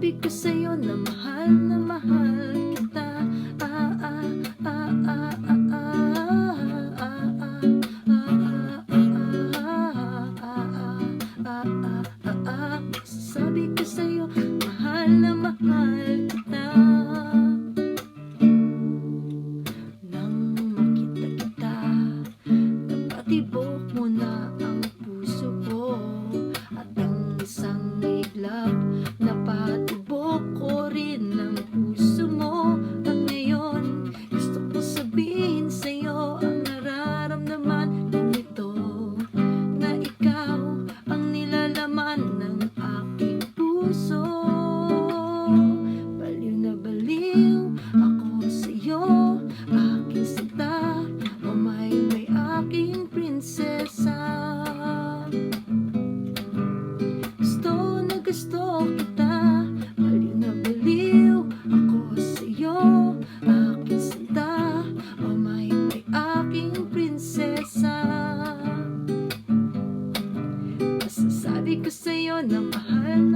Sabi ko sa'yo na mahal kita. Ah, ah, ah, ah, ah, ah, ah, ah, sabi ko sa'yo, mahal na mahal kita. Nang makita kita, napatibok mo na ang puso ko. At ang isang iglap, napatibok ko rin ang puso mo. At ngayon, gusto ko sabihin sa'yo ang nararamdaman kong ito, na ikaw ang nilalaman ng aking puso. Baliw na baliw ako sa'yo, aking sinta, oh may aking prinsesa. Gusto na gusto kita, baliw na baliw ako sa'yo, aking sinta, oh may aking prinsesa. Masasabi ko sa'yo na mahal